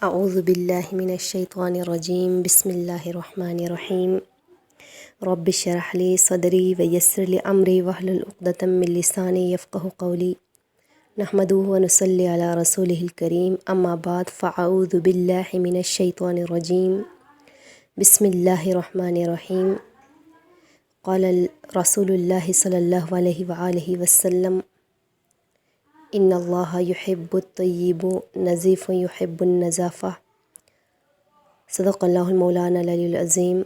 اعوذ باللہ من الشیطان الرجیم بسم اللہ الرحمن الرحیم رب اشرح لی صدری ویسر لی امری واحلل عقدۃ من لسانی یفقہوا قولی نحمدہ ونصلی علی رسولہ الکریم اما بعد فاعوذ باللہ من الشیطان الرجیم بسم اللہ الرحمن الرحیم قال رسول اللہ صلی اللہ علیہ وآلہ وسلم ان اللہ یحب الطیب نظیف یحب النظافہ صدق اللہ المولانا العلی العظیم۔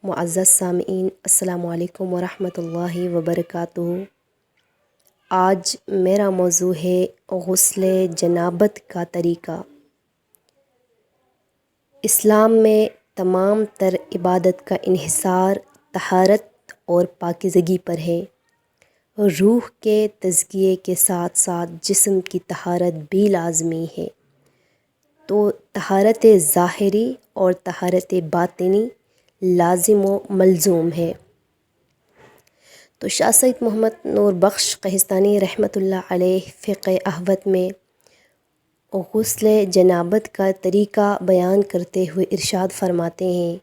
معزز سامعین، السلام علیکم ورحمۃ اللہ وبرکاتہ۔ آج میرا موضوع ہے غسل جنابت کا طریقہ۔ اسلام میں تمام تر عبادت کا انحصار طہارت اور پاکیزگی پر ہے۔ روح کے تزکیے کے ساتھ ساتھ جسم کی طہارت بھی لازمی ہے، تو طہارت ظاہری اور طہارت باطنی لازم و ملزوم ہے۔ تو شاہ سید محمد نور بخش قہستانی رحمۃ اللہ علیہ فقہ احوت میں غسل جنابت کا طریقہ بیان کرتے ہوئے ارشاد فرماتے ہیں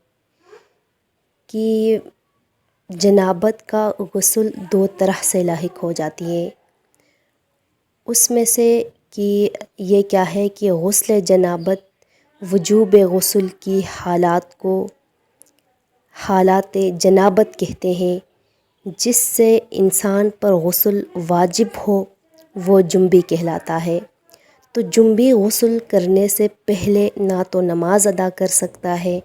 کہ جنابت کا غسل دو طرح سے لاحق ہو جاتی ہے۔ اس میں سے کہ یہ کیا ہے کہ غسل جنابت وجوب غسل کی حالات کو حالات جنابت کہتے ہیں، جس سے انسان پر غسل واجب ہو وہ جنبی کہلاتا ہے۔ تو جنبی غسل کرنے سے پہلے نہ تو نماز ادا کر سکتا ہے،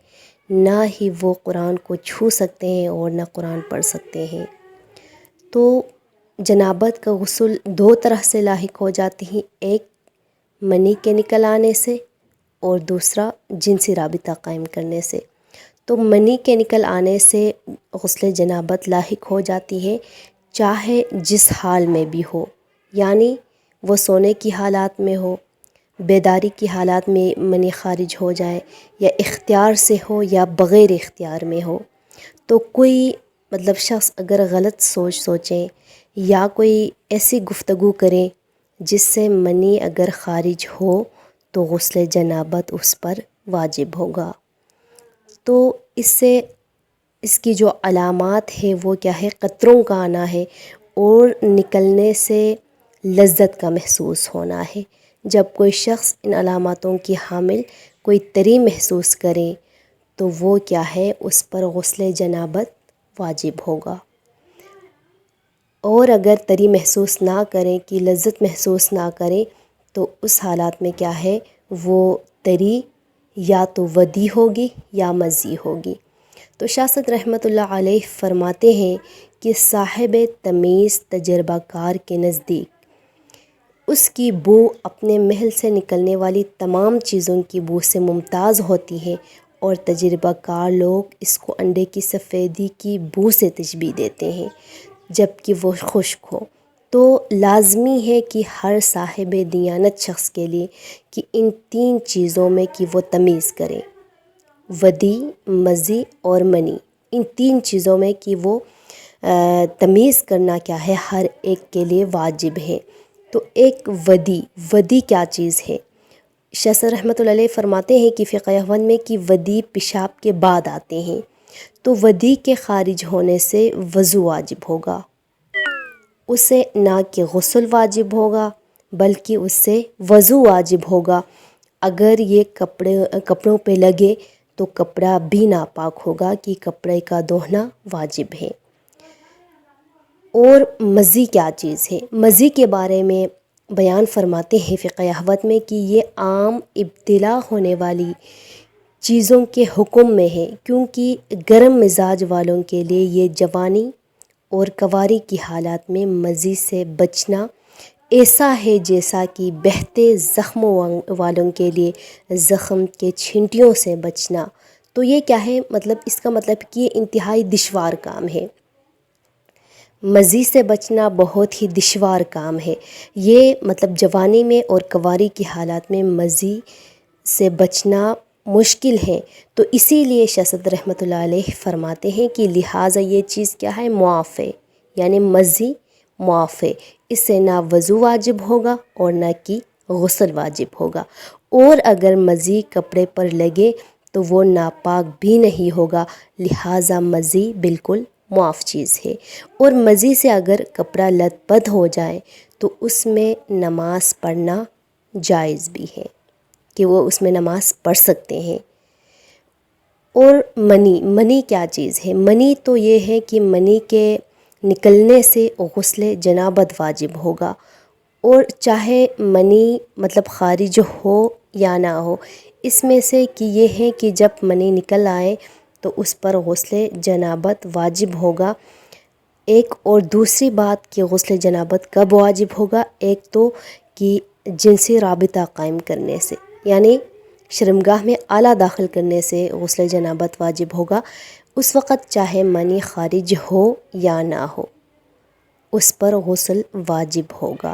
نہ ہی وہ قرآن کو چھو سکتے ہیں اور نہ قرآن پڑھ سکتے ہیں۔ تو جنابت کا غسل دو طرح سے لاحق ہو جاتی ہیں، ایک منی کے نکل آنے سے اور دوسرا جنسی رابطہ قائم کرنے سے۔ تو منی کے نکل آنے سے غسل جنابت لاحق ہو جاتی ہے، چاہے جس حال میں بھی ہو، یعنی وہ سونے کی حالات میں ہو، بیداری کی حالات میں منی خارج ہو جائے، یا اختیار سے ہو یا بغیر اختیار میں ہو۔ تو کوئی شخص اگر غلط سوچیں یا کوئی ایسی گفتگو کریں جس سے منی اگر خارج ہو تو غسل جنابت اس پر واجب ہوگا۔ تو اس کی جو علامات ہے وہ کیا ہے؟ قطروں کا آنا ہے اور نکلنے سے لذت کا محسوس ہونا ہے۔ جب کوئی شخص ان علاماتوں کی حامل کوئی تری محسوس کرے تو وہ کیا ہے؟ اس پر غسل جنابت واجب ہوگا۔ اور اگر تری محسوس نہ کریں کہ لذت محسوس نہ کریں تو اس حالات میں کیا ہے؟ وہ تری یا تو ودی ہوگی یا مزی ہوگی۔ تو شاہ سید رحمۃ اللہ علیہ فرماتے ہیں کہ صاحب تمیز تجربہ کار کے نزدیک اس کی بو اپنے محل سے نکلنے والی تمام چیزوں کی بو سے ممتاز ہوتی ہے، اور تجربہ کار لوگ اس کو انڈے کی سفیدی کی بو سے تشبیہ دیتے ہیں جب کہ وہ خشک ہو۔ تو لازمی ہے کہ ہر صاحب دیانت شخص کے لیے کہ ان تین چیزوں میں کہ وہ تمیز کرے، ودی، مزی اور منی، ان تین چیزوں میں کہ وہ تمیز کرنا کیا ہے؟ ہر ایک کے لیے واجب ہے۔ تو ایک ودی کیا چیز ہے؟ شاہ سید رحمۃ اللہ علیہ فرماتے ہیں کہ فقہ احوت میں کہ ودی پیشاب کے بعد آتے ہیں، تو ودی کے خارج ہونے سے وضو واجب ہوگا، اسے نہ کہ غسل واجب ہوگا بلکہ اس سے وضو واجب ہوگا۔ اگر یہ کپڑوں پہ لگے تو کپڑا بھی ناپاک ہوگا کہ کپڑے کا دھونا واجب ہے۔ اور مزی کیا چیز ہے؟ مزی کے بارے میں بیان فرماتے ہیں فقہ احوت میں کہ یہ عام ابتلا ہونے والی چیزوں کے حکم میں ہے، کیونکہ گرم مزاج والوں کے لیے یہ جوانی اور کواری کی حالات میں مزی سے بچنا ایسا ہے جیسا کہ بہتے زخموں والوں کے لیے زخم کے چھنٹیوں سے بچنا۔ تو یہ کیا ہے؟ اس کا مطلب کہ یہ انتہائی دشوار کام ہے، مزی سے بچنا بہت ہی دشوار کام ہے۔ یہ جوانی میں اور کواری کی حالات میں مزی سے بچنا مشکل ہے۔ تو اسی لیے شاہ سید رحمۃ اللہ علیہ فرماتے ہیں کہ لہٰذا یہ چیز کیا ہے؟ معاف ہے، یعنی مزی معاف ہے، اس سے نہ وضو واجب ہوگا اور نہ کہ غسل واجب ہوگا، اور اگر مزی کپڑے پر لگے تو وہ ناپاک بھی نہیں ہوگا، لہٰذا مزی بالکل معاف چیز ہے۔ اور مزی سے اگر کپڑا لت پت ہو جائے تو اس میں نماز پڑھنا جائز بھی ہے، کہ وہ اس میں نماز پڑھ سکتے ہیں۔ اور منی کیا چیز ہے؟ منی تو یہ ہے کہ منی کے نکلنے سے غسل جنابت واجب ہوگا، اور چاہے منی مطلب خارج ہو یا نہ ہو، اس میں سے کہ یہ ہے کہ جب منی نکل آئے تو اس پر غسل جنابت واجب ہوگا۔ ایک اور دوسری بات کہ غسل جنابت کب واجب ہوگا، ایک تو کہ جنسی رابطہ قائم کرنے سے، یعنی شرمگاہ میں آلہ داخل کرنے سے غسل جنابت واجب ہوگا، اس وقت چاہے منی خارج ہو یا نہ ہو، اس پر غسل واجب ہوگا۔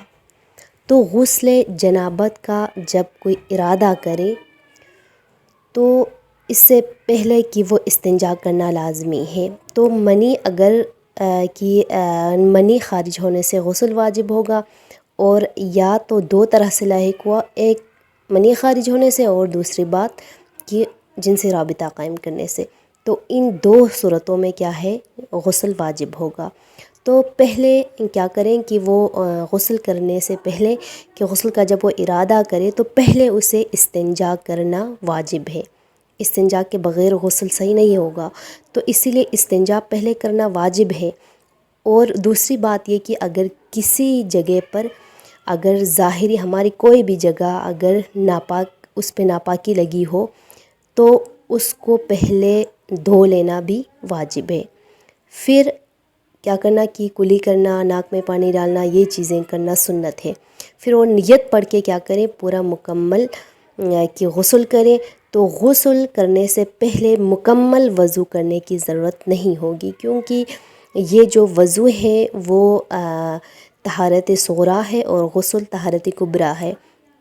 تو غسل جنابت کا جب کوئی ارادہ کرے تو اس سے پہلے کہ وہ استنجا کرنا لازمی ہے۔ تو منی اگر منی خارج ہونے سے غسل واجب ہوگا، اور یا تو دو طرح سے لاحق ہوا، ایک منی خارج ہونے سے اور دوسری بات کہ جنسی رابطہ قائم کرنے سے، تو ان دو صورتوں میں کیا ہے، غسل واجب ہوگا۔ تو پہلے کیا کریں کہ وہ غسل کرنے سے پہلے کہ غسل کا جب وہ ارادہ کرے تو پہلے اسے استنجا کرنا واجب ہے، استنجا کے بغیر غسل صحیح نہیں ہوگا، تو اسی لیے استنجا پہلے کرنا واجب ہے۔ اور دوسری بات یہ کہ اگر کسی جگہ پر اگر ظاہری ہماری کوئی بھی جگہ اگر ناپاک، اس پہ ناپاکی لگی ہو تو اس کو پہلے دھو لینا بھی واجب ہے۔ پھر کیا کرنا کہ کلی کرنا، ناک میں پانی ڈالنا، یہ چیزیں کرنا سنت ہے۔ پھر وہ نیت پڑھ کے کیا کریں، پورا مکمل کہ غسل کریں۔ تو غسل کرنے سے پہلے مکمل وضو کرنے کی ضرورت نہیں ہوگی، کیونکہ یہ جو وضو ہے وہ طہارت صغریٰ ہے اور غسل طہارت کبریٰ ہے،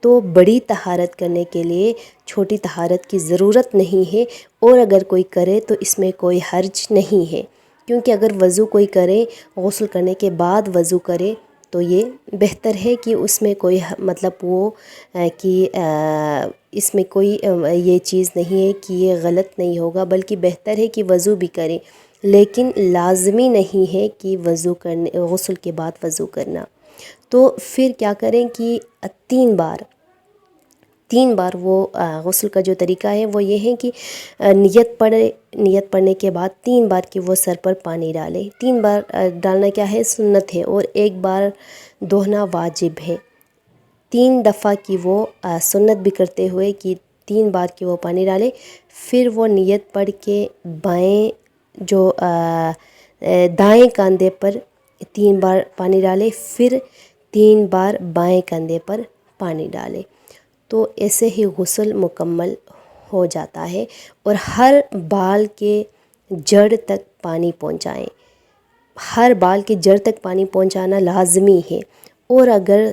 تو بڑی طہارت کرنے کے لیے چھوٹی طہارت کی ضرورت نہیں ہے، اور اگر کوئی کرے تو اس میں کوئی حرج نہیں ہے، کیونکہ اگر وضو کوئی کرے، غسل کرنے کے بعد وضو کرے تو یہ بہتر ہے کہ اس میں کوئی مطلب وہ کہ اس میں کوئی یہ چیز نہیں ہے کہ یہ غلط نہیں ہوگا، بلکہ بہتر ہے کہ وضو بھی کریں، لیکن لازمی نہیں ہے کہ غسل کے بعد وضو کرنا۔ تو پھر کیا کریں کہ تین بار وہ غسل کا جو طریقہ ہے وہ یہ ہے کہ نیت پڑھنے کے بعد 3 بار کہ وہ سر پر پانی ڈالے، 3 بار ڈالنا کیا ہے، سنت ہے، اور 1 بار دہنا واجب ہے۔ 3 دفعہ کی وہ سنت بھی کرتے ہوئے کہ 3 بار کی وہ پانی ڈالے، پھر وہ نیت پڑھ کے دائیں کاندھے پر 3 بار پانی ڈالے، پھر 3 بار بائیں کندھے پر پانی ڈالے، تو ایسے ہی غسل مکمل ہو جاتا ہے۔ اور ہر بال کے جڑ تک پانی پہنچائیں، ہر بال کے جڑ تک پانی پہنچانا لازمی ہے، اور اگر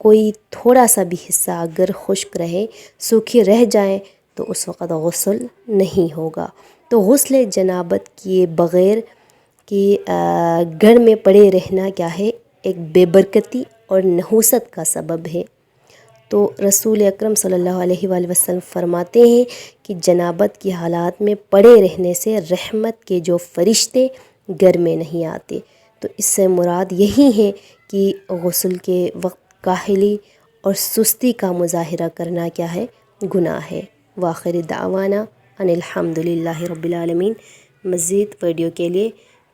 کوئی تھوڑا سا بھی حصہ اگر خشک رہے، سوکھی رہ جائیں تو اس وقت غسل نہیں ہوگا۔ تو غسل جنابت کیے بغیر کہ گھر میں پڑے رہنا کیا ہے، ایک بے برکتی اور نحوست کا سبب ہے۔ تو رسول اکرم صلی اللہ علیہ وآلہ وسلم فرماتے ہیں کہ جنابت کی حالات میں پڑے رہنے سے رحمت کے جو فرشتے گھر میں نہیں آتے۔ تو اس سے مراد یہی ہے کہ غسل کے وقت کاہلی اور سستی کا مظاہرہ کرنا کیا ہے، گناہ ہے۔ وآخر دعوانا ان الحمد للہ رب العالمین۔ مزید ویڈیو کے لیے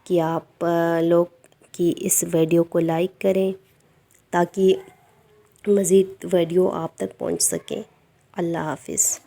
کہ آپ لوگ کی اس ویڈیو کو لائک کریں تاکہ مزید ویڈیو آپ تک پہنچ سکیں۔ اللہ حافظ۔